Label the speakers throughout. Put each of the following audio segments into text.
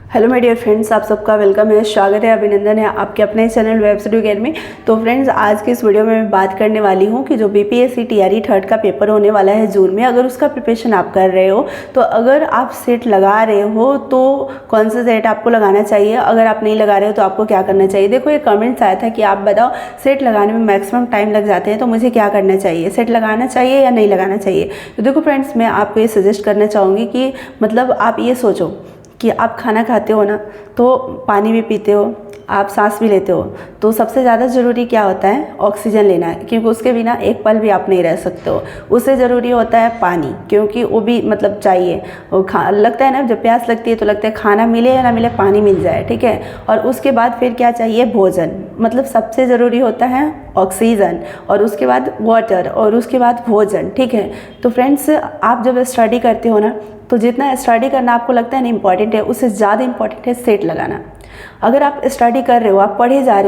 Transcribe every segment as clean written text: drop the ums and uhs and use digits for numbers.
Speaker 1: Hello my dear friends, आप सबका welcome है, स्वागत है, अभिनंदन है आपके अपने चैनल वेब स्टडी अकेडमी। तो फ्रेंड्स, आज के इस वीडियो में मैं बात करने वाली हूँ कि जो बीपीएससी टीआरई थर्ड का पेपर होने वाला है जून में, अगर उसका प्रिपरेशन आप कर रहे हो तो अगर आप सेट लगा रहे हो तो कौन सा सेट आपको लगाना चाहिए, अगर आप नहीं लगा रहे हो तो आपको क्या करना चाहिए। देखो, ये कमेंट्स आया था कि आप बताओ सेट लगाने में मैक्सिमम टाइम लग जाते हैं तो मुझे क्या करना चाहिए, सेट लगाना चाहिए या नहीं लगाना चाहिए। तो देखो फ्रेंड्स, मैं आपको ये सजेस्ट करना चाहूँगी कि मतलब आप ये सोचो कि आप खाना खाते हो ना, तो पानी भी पीते हो, आप सांस भी लेते हो, तो सबसे ज़्यादा ज़रूरी क्या होता है, ऑक्सीजन लेना है, क्योंकि उसके बिना एक पल भी आप नहीं रह सकते हो। उससे ज़रूरी होता है पानी, क्योंकि वो भी मतलब चाहिए। वो लगता है ना, जब प्यास लगती है तो लगता है खाना मिले या ना मिले पानी मिल जाए, ठीक है। और उसके बाद फिर क्या चाहिए, भोजन, मतलब सबसे ज़रूरी होता है ऑक्सीजन, और उसके बाद वाटर, और उसके बाद भोजन, ठीक है। तो फ्रेंड्स, आप जब स्टडी करते हो ना, तो जितना स्टडी करना आपको लगता है ना इम्पॉर्टेंट है, उससे ज़्यादा इम्पॉर्टेंट है सेट लगाना। अगर आप स्टडी कर रहे हो, आप पढ़े जा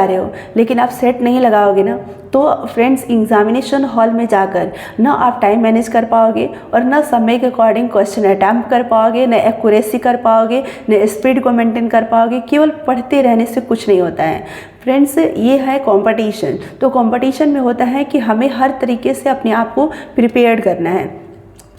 Speaker 1: रहे हो, लेकिन आप सेट नहीं लगाओगे ना, तो फ्रेंड्स एग्जामिनेशन हॉल में जाकर ना आप टाइम मैनेज कर पाओगे, और ना समय के अकॉर्डिंग क्वेश्चन अटैम्प्ट कर पाओगे, न एक्यूरेसी कर पाओगे, न स्पीड को मेंटेन कर पाओगे। केवल पढ़ते रहने से कुछ नहीं होता है फ्रेंड्स। ये है कंपटीशन। तो कंपटीशन में होता है कि हमें हर तरीके से अपने आप को प्रिपेयर्ड करना है।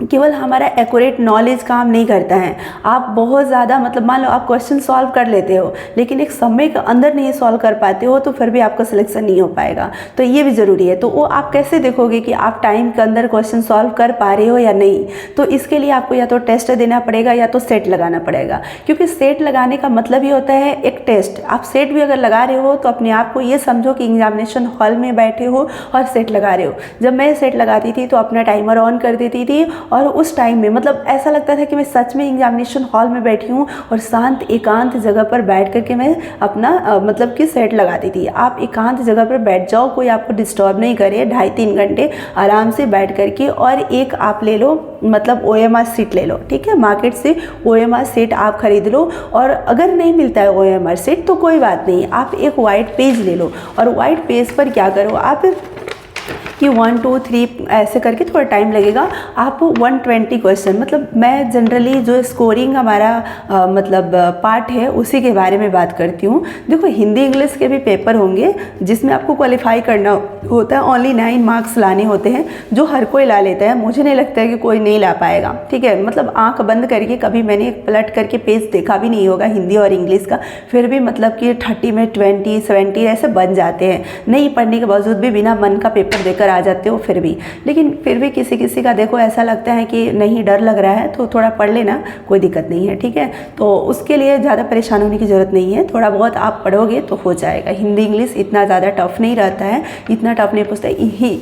Speaker 1: केवल हमारा एक्यूरेट नॉलेज काम नहीं करता है। आप बहुत ज़्यादा मतलब मान लो आप क्वेश्चन सॉल्व कर लेते हो, लेकिन एक समय के अंदर नहीं सॉल्व कर पाते हो, तो फिर भी आपका सिलेक्शन नहीं हो पाएगा। तो ये भी ज़रूरी है। तो वो आप कैसे देखोगे कि आप टाइम के अंदर क्वेश्चन सॉल्व कर पा रहे हो या नहीं। तो इसके लिए आपको या तो टेस्ट देना पड़ेगा या तो सेट लगाना पड़ेगा, क्योंकि सेट लगाने का मतलब ही होता है एक टेस्ट। आप सेट भी अगर लगा रहे हो तो अपने आप को ये समझो कि एग्जामिनेशन हॉल में बैठे हो और सेट लगा रहे हो। जब मैं सेट लगाती थी तो अपना टाइमर ऑन कर देती थी, और उस टाइम में मतलब ऐसा लगता था कि मैं सच में एग्जामिनेशन हॉल में बैठी हूँ और शांत एकांत जगह पर बैठ करके मैं अपना मतलब कि सेट लगाती थी। आप एकांत जगह पर बैठ जाओ, कोई आपको डिस्टर्ब नहीं करे, 2.5-3 घंटे आराम से बैठ करके, और एक आप ले लो मतलब OMR सीट ले लो, ठीक है। मार्केट से OMR सीट आप खरीद लो, और अगर नहीं मिलता है OMR सीट तो कोई बात नहीं, आप एक वाइट पेज ले लो, और वाइट पेज पर क्या करो आप कि 1 2 3 ऐसे करके, थोड़ा टाइम लगेगा। आप 120 क्वेश्चन, मतलब मैं जनरली जो स्कोरिंग हमारा मतलब पार्ट है उसी के बारे में बात करती हूँ। देखो, हिंदी इंग्लिश के भी पेपर होंगे जिसमें आपको क्वालिफाई करना होता है, ओनली 9 मार्क्स लाने होते हैं, जो हर कोई ला लेता है। मुझे नहीं लगता है कि कोई नहीं ला पाएगा, ठीक है। मतलब आंख बंद करके कभी मैंने पलट करके पेज देखा भी नहीं होगा हिंदी और इंग्लिश का, फिर भी मतलब कि 30 में 20 70 ऐसे बन जाते हैं। नहीं पढ़ने के बावजूद भी बिना मन का पेपर देकर आ जाते हो फिर भी। लेकिन फिर भी किसी किसी का देखो ऐसा लगता है कि नहीं, डर लग रहा है तो थोड़ा पढ़ लेना, कोई दिक्कत नहीं है, ठीक है। तो उसके लिए ज़्यादा परेशान होने की ज़रूरत नहीं है, थोड़ा बहुत आप पढ़ोगे तो हो जाएगा। हिंदी इंग्लिश इतना ज़्यादा टफ नहीं रहता है, इतना टफ नहीं पूछता।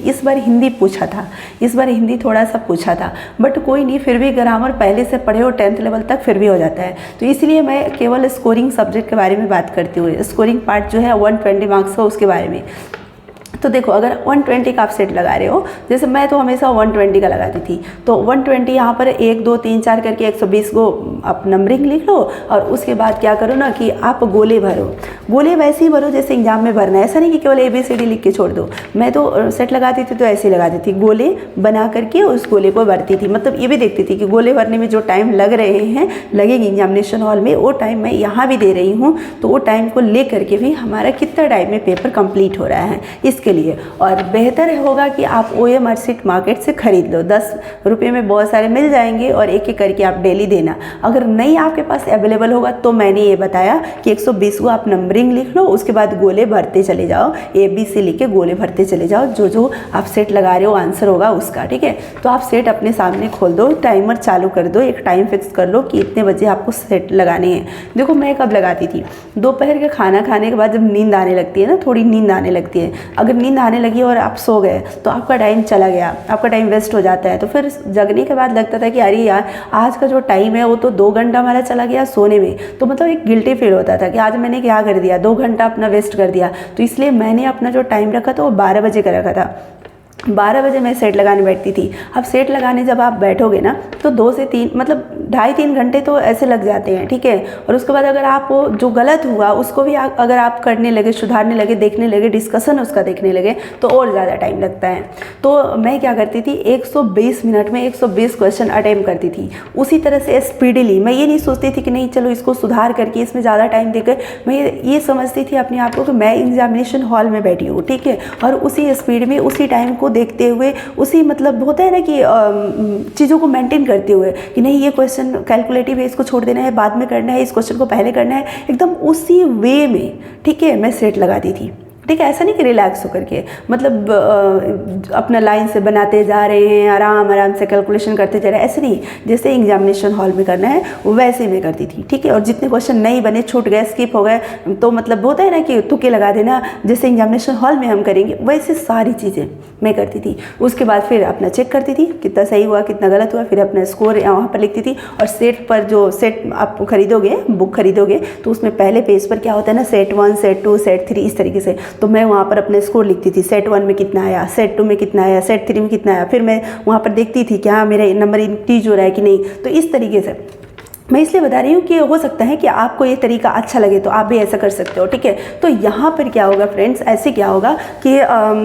Speaker 1: इस बार हिंदी पूछा था, इस बार हिंदी थोड़ा सा पूछा था, बट कोई नहीं, फिर भी ग्रामर पहले से पढ़े हो 10th लेवल तक, फिर भी हो जाता है। तो इसलिए मैं केवल स्कोरिंग सब्जेक्ट के बारे में बात करती हूँ। स्कोरिंग पार्ट जो है 120 मार्क्स का, उसके बारे में। तो देखो, अगर 120 का आप सेट लगा रहे हो, जैसे मैं तो हमेशा 120 का लगाती थी, तो 120 यहाँ पर 1 2 3 4 करके 120 को आप नंबरिंग लिख लो, और उसके बाद क्या करो ना कि आप गोले भरो। गोले वैसे ही भरो जैसे एग्जाम में भरना है, ऐसा नहीं कि केवल ABCD लिख के छोड़ दो। मैं तो सेट लगाती थी तो ऐसे ही लगाती थी, गोले बना करके उस गोले को भरती थी। मतलब ये भी देखती थी कि गोले भरने में जो टाइम लग रहे हैं, लगेंगे एग्जामिनेशन हॉल में, वो टाइम मैं यहाँ भी दे रही हूँ, तो वो टाइम को ले करके भी हमारा कितना टाइम में पेपर कंप्लीट हो रहा है इसके लिए। और बेहतर होगा कि आप OMR सीट मार्केट से खरीद लो, 10 रुपये में बहुत सारे मिल जाएंगे, और एक एक करके आप डेली देना। अगर नहीं आपके पास अवेलेबल होगा तो मैंने ये बताया कि 120 को आप नंबरिंग लिख लो, उसके बाद गोले भरते चले जाओ, ABC लिख के गोले भरते चले जाओ, जो जो आप सेट लगा रहे हो आंसर होगा उसका, ठीक है। तो आप सेट अपने सामने खोल दो, टाइमर चालू कर दो, एक टाइम फिक्स कर लो कि इतने बजे आपको सेट लगाने हैं। देखो, मैं कब लगाती थी, दोपहर का खाना खाने के बाद जब नींद आने लगती है ना, थोड़ी नींद आने लगती है, अगर नींद आने लगी और आप सो गए तो आपका टाइम चला गया, आपका टाइम वेस्ट हो जाता है। तो फिर जगने के बाद लगता था कि अरे यार, आज का जो टाइम है वो तो 2 घंटा हमारा चला गया सोने में। तो मतलब एक गिल्टी फील होता था कि आज मैंने क्या कर दिया, 2 घंटा अपना वेस्ट कर दिया। तो इसलिए मैंने अपना जो टाइम रखा था वो 12 बजे का रखा था। 12 बजे मैं सेट लगाने बैठती थी। अब सेट लगाने जब आप बैठोगे ना तो 2 से 3 मतलब 2.5-3 घंटे तो ऐसे लग जाते हैं, ठीक है। और उसके बाद अगर आप जो गलत हुआ उसको भी अगर आप करने लगे, सुधारने लगे, देखने लगे, डिस्कशन उसका देखने लगे तो और ज़्यादा टाइम लगता है। तो मैं क्या करती थी, 120 मिनट में 120 क्वेश्चन अटेम्प्ट करती थी। उसी तरह से स्पीडली, मैं ये नहीं सोचती थी कि नहीं चलो इसको सुधार करके इसमें ज़्यादा टाइम देकर, मैं ये समझती थी अपने आप को कि मैं एग्जामिनेशन हॉल में बैठी हूँ, ठीक है, और उसी स्पीड में उसी टाइम को देखते हुए, उसी मतलब होता है ना कि चीज़ों को मेंटेन करते हुए कि नहीं ये क्वेश्चन कैलकुलेटिव है, इसको छोड़ देना है, बाद में करना है, इस क्वेश्चन को पहले करना है, एकदम उसी वे में, ठीक है, मैं सेट लगाती थी। ठीक है, ऐसा नहीं कि रिलैक्स होकर के, मतलब अपना लाइन से बनाते जा रहे हैं, आराम आराम से कैलकुलेशन करते जा रहे हैं, ऐसे नहीं, जैसे एग्जामिनेशन हॉल में करना है वैसे मैं करती थी, ठीक है। और जितने क्वेश्चन नहीं बने, छूट गए, स्किप हो गए, तो मतलब होता है ना कि तुक्के लगा देना, जैसे एग्जामिनेशन हॉल में हम करेंगे वैसे सारी चीज़ें मैं करती थी। उसके बाद फिर अपना चेक करती थी कितना सही हुआ, कितना गलत हुआ, फिर अपना स्कोर वहाँ पर लिखती थी। और सेट पर जो सेट आप खरीदोगे, बुक खरीदोगे, तो उसमें पहले पेज पर क्या होता है ना, सेट 1, सेट 2, सेट 3, इस तरीके से, तो मैं वहाँ पर अपने स्कोर लिखती थी, सेट 1 में कितना आया, सेट 2 में कितना आया, सेट 3 में कितना आया, फिर मैं वहाँ पर देखती थी कि हाँ मेरा नंबर इंक्रीज हो रहा है कि नहीं। तो इस तरीके से मैं इसलिए बता रही हूँ कि हो सकता है कि आपको ये तरीका अच्छा लगे तो आप भी ऐसा कर सकते हो, ठीक है। तो यहाँ पर क्या होगा फ्रेंड्स, ऐसे क्या होगा कि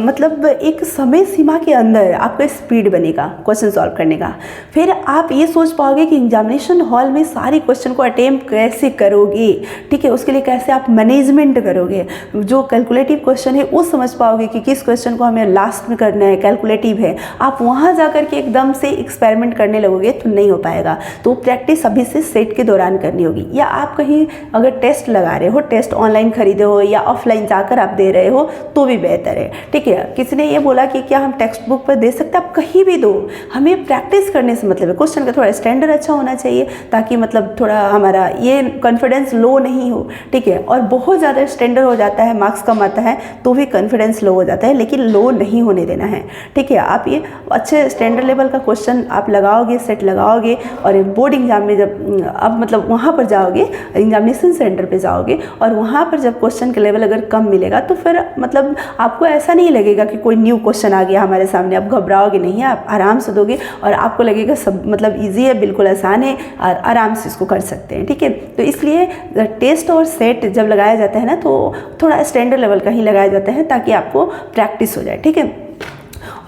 Speaker 1: मतलब एक समय सीमा के अंदर आपका स्पीड बनेगा क्वेश्चन सॉल्व करने का। फिर आप ये सोच पाओगे कि एग्जामिनेशन हॉल में सारे क्वेश्चन को अटेम्प्ट कैसे करोगे, ठीक है, उसके लिए कैसे आप मैनेजमेंट करोगे। जो कैलकुलेटिव क्वेश्चन है वो समझ पाओगे कि किस क्वेश्चन को हमें लास्ट में करना है, कैलकुलेटिव है। आप वहाँ जा कर के एकदम से एक्सपेरिमेंट करने लगोगे तो नहीं हो पाएगा। तो प्रैक्टिस अभी से सेट के दौरान करनी होगी। या आप कहीं अगर टेस्ट लगा रहे हो, टेस्ट ऑनलाइन खरीदे हो या ऑफलाइन जाकर आप दे रहे हो तो भी बेहतर है, ठीक है। किसी ने ये बोला कि क्या हम टेक्स्ट बुक पर दे सकते हैं, आप कहीं भी दो, हमें प्रैक्टिस करने से मतलब है। क्वेश्चन का थोड़ा स्टैंडर्ड अच्छा होना चाहिए ताकि मतलब थोड़ा हमारा ये कॉन्फिडेंस लो नहीं हो, ठीक है। और बहुत ज़्यादा स्टैंडर्ड हो जाता है, मार्क्स कम आता है तो भी कॉन्फिडेंस लो हो जाता है, लेकिन लो नहीं होने देना है, ठीक है। आप ये अच्छे स्टैंडर्ड लेवल का क्वेश्चन आप लगाओगे, सेट लगाओगे, और बोर्ड एग्जाम में जब अब मतलब वहाँ पर जाओगे, एग्जामिनेशन सेंटर पे जाओगे, और वहाँ पर जब क्वेश्चन का लेवल अगर कम मिलेगा तो फिर मतलब आपको ऐसा नहीं लगेगा कि कोई न्यू क्वेश्चन आ गया हमारे सामने, आप घबराओगे नहीं, आप आराम से दोगे और आपको लगेगा सब मतलब इजी है, बिल्कुल आसान है, और आराम से इसको कर सकते हैं, ठीक है। तो इसलिए टेस्ट और सेट जब लगाया जाता है ना तो थोड़ा स्टैंडर्ड लेवल का ही लगाया जाता है ताकि आपको प्रैक्टिस हो जाए, ठीक है।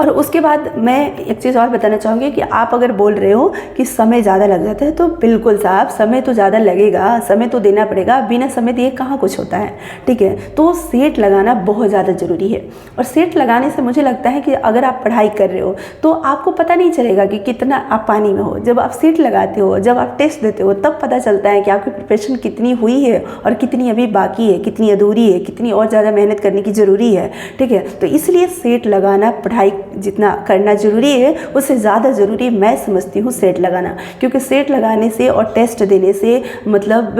Speaker 1: और उसके बाद मैं एक चीज़ और बताना चाहूँगी कि आप अगर बोल रहे हो कि समय ज़्यादा लग जाता है, तो बिल्कुल साहब, समय तो ज़्यादा लगेगा, समय तो देना पड़ेगा, बिना समय दिए कहाँ कुछ होता है, ठीक है। तो सेट लगाना बहुत ज़्यादा ज़रूरी है। और सेट लगाने से मुझे लगता है कि अगर आप पढ़ाई कर रहे हो तो आपको पता नहीं चलेगा कि कितना आप पानी में हो। जब आप सेट लगाते हो, जब आप टेस्ट देते हो, तब पता चलता है कि आपकी प्रिपरेशन कितनी हुई है और कितनी अभी बाकी है, कितनी अधूरी है, कितनी और ज़्यादा मेहनत करने की ज़रूरी है, ठीक है। तो इसलिए सेट लगाना, पढ़ाई जितना करना ज़रूरी है उससे ज़्यादा ज़रूरी मैं समझती हूँ सेट लगाना, क्योंकि सेट लगाने से और टेस्ट देने से मतलब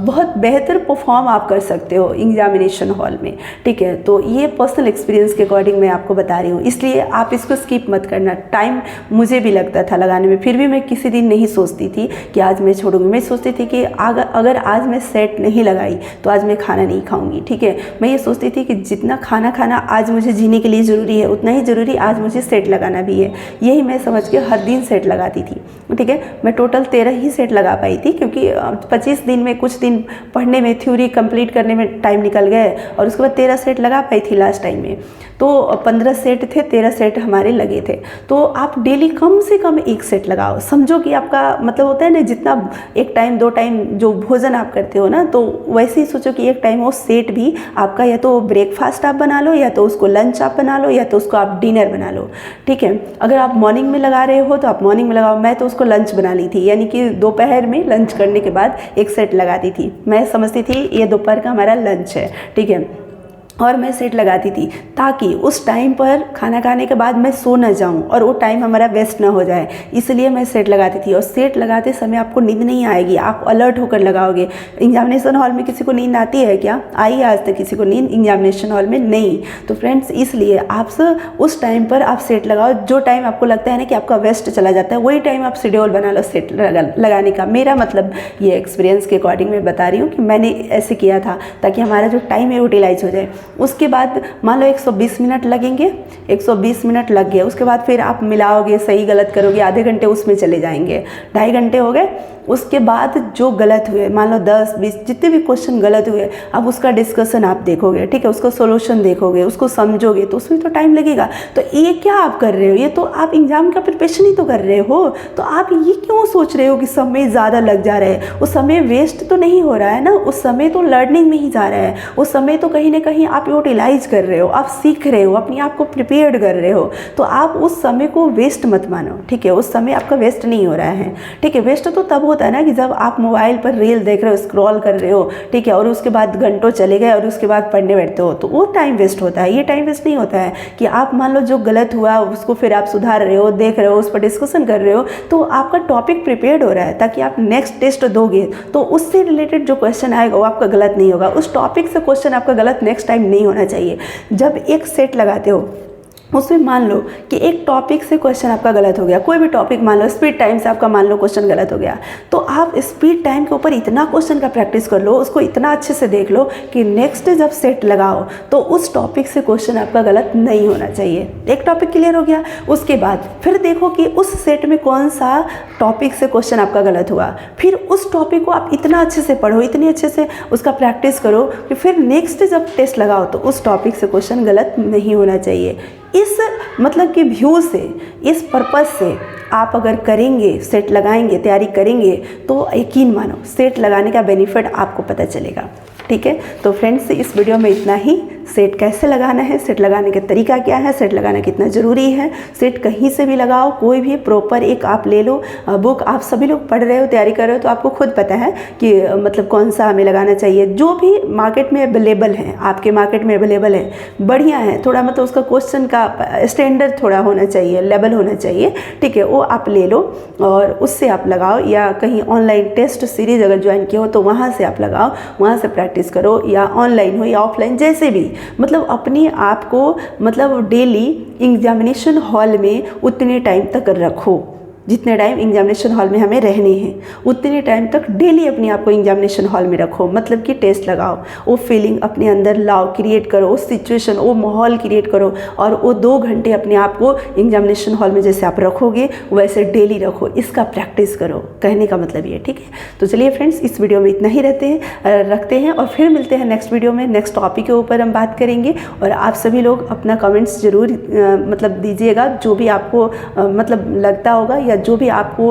Speaker 1: बहुत बेहतर परफॉर्म आप कर सकते हो एग्जामिनेशन हॉल में, ठीक है। तो ये पर्सनल एक्सपीरियंस के अकॉर्डिंग मैं आपको बता रही हूँ, इसलिए आप इसको स्किप मत करना। टाइम मुझे भी लगता था लगाने में, फिर भी मैं किसी दिन नहीं सोचती थी कि आज मैं छोड़ूंगी। मैं सोचती थी कि अगर आज मैं सेट नहीं लगाई तो आज मैं खाना नहीं खाऊंगी, ठीक है। मैं ये सोचती थी कि जितना खाना आज मुझे जीने के लिए ज़रूरी है उतना ही ज़रूरी आज मुझे सेट लगाना भी है। यही मैं समझ के हर दिन सेट लगाती थी, ठीक है। मैं टोटल 13 ही सेट लगा पाई थी, क्योंकि 25 दिन में कुछ दिन पढ़ने में, थ्योरी कंप्लीट करने में टाइम निकल गए, और उसके बाद 13 सेट लगा पाई थी लास्ट टाइम में। तो 15 सेट थे, 13 सेट हमारे लगे थे। तो आप डेली कम से कम एक सेट लगाओ। समझो कि आपका मतलब होता है ना, जितना एक टाइम 2 टाइम जो भोजन आप करते हो ना, तो वैसे ही सोचो कि एक टाइम वो सेट भी आपका या तो ब्रेकफास्ट आप बना लो, या तो उसको लंच आप बना लो, या तो उसको आप डिनर बना लो, ठीक है। अगर आप मॉर्निंग में लगा रहे हो तो आप मॉर्निंग में लगाओ। मैं तो उसको लंच बना ली थी, यानी कि दोपहर में लंच करने के बाद एक सेट लगाती थी। मैं समझती थी ये दोपहर का हमारा लंच है, ठीक है, और मैं सेट लगाती थी ताकि उस टाइम पर खाना खाने के बाद मैं सो ना जाऊं और वो टाइम हमारा वेस्ट ना हो जाए, इसलिए मैं सेट लगाती थी। और सेट लगाते समय आपको नींद नहीं आएगी, आप अलर्ट होकर लगाओगे। एग्जामिनेशन हॉल में किसी को नींद आती है क्या? आई आज तक किसी को नींद एग्जामिनेशन हॉल में नहीं। तो फ्रेंड्स, इसलिए आप उस टाइम पर आप सेट लगाओ। जो टाइम आपको लगता है ना कि आपका वेस्ट चला जाता है, वही टाइम आप शेड्यूल बना लो सेट लगाने का। मेरा मतलब ये एक्सपीरियंस के अकॉर्डिंग मैं बता रही हूँ कि मैंने ऐसे किया था ताकि हमारा जो टाइम है यूटिलाइज हो जाए। उसके बाद मान लो 120 मिनट लगेंगे, 120 मिनट लग गए, उसके बाद फिर आप मिलाओगे, सही गलत करोगे, आधे घंटे उसमें चले जाएंगे, 2.5 घंटे हो गए। उसके बाद जो गलत हुए, मान लो 10-20 जितने भी क्वेश्चन गलत हुए, अब उसका डिस्कशन आप देखोगे, ठीक है, उसका सॉल्यूशन देखोगे, उसको समझोगे, तो उसमें तो टाइम लगेगा। तो ये क्या आप कर रहे हो, ये तो आप एग्जाम का प्रिपरेशन ही तो कर रहे हो। तो आप ये क्यों सोच रहे हो कि समय ज़्यादा लग जा रहा है? उस समय वेस्ट तो नहीं हो रहा है ना, उस समय तो लर्निंग में ही जा रहा है, उस समय तो कहीं ना कहीं आप यूटिलाइज कर रहे हो, आप सीख रहे हो, अपने आप को प्रिपेयर्ड कर रहे हो। तो आप उस समय को वेस्ट मत मानो, ठीक है, उस समय आपका वेस्ट नहीं हो रहा है, ठीक है। वेस्ट तो तब होता है ना कि जब आप मोबाइल पर रील देख रहे हो, स्क्रॉल कर रहे हो, ठीक है, और उसके बाद घंटों चले गए और उसके बाद पढ़ने बैठते हो, तो वो टाइम वेस्ट होता है। ये टाइम वेस्ट नहीं होता है कि आप मान लो जो गलत हुआ उसको फिर आप सुधार रहे हो, देख रहे हो, उस पर डिस्कशन कर रहे हो, तो आपका टॉपिक प्रिपेयर्ड हो रहा है, ताकि आप नेक्स्ट टेस्ट दोगे तो उससे रिलेटेड जो क्वेश्चन आएगा वो आपका गलत नहीं होगा। उस टॉपिक से क्वेश्चन आपका गलत नेक्स्ट टाइम नहीं होना चाहिए। जब एक सेट लगाते हो, उसमें मान लो कि एक टॉपिक से क्वेश्चन आपका गलत हो गया, कोई भी टॉपिक, मान लो स्पीड टाइम से आपका मान लो क्वेश्चन गलत हो गया, तो आप स्पीड टाइम के ऊपर इतना क्वेश्चन का प्रैक्टिस कर लो, उसको इतना अच्छे से देख लो कि नेक्स्ट जब सेट लगाओ तो उस टॉपिक से क्वेश्चन आपका गलत नहीं होना चाहिए। एक टॉपिक क्लियर हो गया, उसके बाद फिर देखो कि उस सेट में कौन सा टॉपिक से क्वेश्चन आपका गलत हुआ, फिर उस टॉपिक को आप इतना अच्छे से पढ़ो, इतनी अच्छे से उसका प्रैक्टिस करो कि फिर नेक्स्ट जब टेस्ट लगाओ तो उस टॉपिक से क्वेश्चन गलत नहीं होना चाहिए। इस मतलब कि व्यू से, इस पर्पज़ से आप अगर करेंगे, सेट लगाएंगे, तैयारी करेंगे, तो यकीन मानो सेट लगाने का बेनिफिट आपको पता चलेगा, ठीक है। तो फ्रेंड्स, इस वीडियो में इतना ही। सेट कैसे लगाना है, सेट लगाने का तरीका क्या है, सेट लगाना कितना ज़रूरी है, सेट कहीं से भी लगाओ, कोई भी प्रॉपर एक आप ले लो बुक, आप सभी लोग पढ़ रहे हो, तैयारी कर रहे हो, तो आपको खुद पता है कि मतलब कौन सा हमें लगाना चाहिए। जो भी मार्केट में अवेलेबल है, आपके मार्केट में अवेलेबल है, बढ़िया है, थोड़ा मतलब उसका क्वेश्चन का स्टैंडर्ड थोड़ा होना चाहिए, लेवल होना चाहिए, ठीक है, वो आप ले लो और उससे आप लगाओ, या कहीं ऑनलाइन टेस्ट सीरीज़ अगर ज्वाइन किया हो तो वहाँ से आप लगाओ, वहाँ से प्रैक्टिस करो, या ऑनलाइन हो या ऑफलाइन, जैसे भी, मतलब अपने आप को मतलब डेली एग्जामिनेशन हॉल में उतने टाइम तक रखो, जितने टाइम एग्जामिनेशन हॉल में हमें रहने हैं, उतने टाइम तक डेली अपने आप को एग्जामिनेशन हॉल में रखो, मतलब कि टेस्ट लगाओ, वो फीलिंग अपने अंदर लाओ, क्रिएट करो, वो सिचुएशन, वो माहौल क्रिएट करो, और वो 2 घंटे अपने आप को एग्जामिनेशन हॉल में जैसे आप रखोगे वैसे डेली रखो, इसका प्रैक्टिस करो, कहने का मतलब ये, ठीक है। तो चलिए फ्रेंड्स, इस वीडियो में इतना ही रखते हैं और फिर मिलते हैं नेक्स्ट वीडियो में, नेक्स्ट टॉपिक के ऊपर हम बात करेंगे। और आप सभी लोग अपना कमेंट्स ज़रूर मतलब दीजिएगा, जो भी आपको मतलब लगता होगा, या जो भी आपको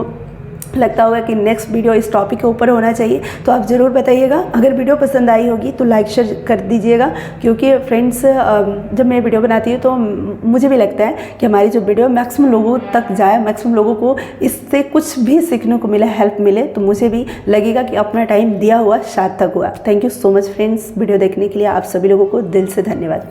Speaker 1: लगता होगा कि नेक्स्ट वीडियो इस टॉपिक के ऊपर होना चाहिए, तो आप ज़रूर बताइएगा। अगर वीडियो पसंद आई होगी तो लाइक शेयर कर दीजिएगा, क्योंकि फ्रेंड्स जब मैं वीडियो बनाती हूँ तो मुझे भी लगता है कि हमारी जो वीडियो मैक्सिमम लोगों तक जाए, मैक्सिमम लोगों को इससे कुछ भी सीखने को मिले, हेल्प मिले, तो मुझे भी लगेगा कि अपना टाइम दिया हुआ सार्थक हुआ। Thank you so much friends, video देखने के लिए आप सभी लोगों को दिल से धन्यवाद।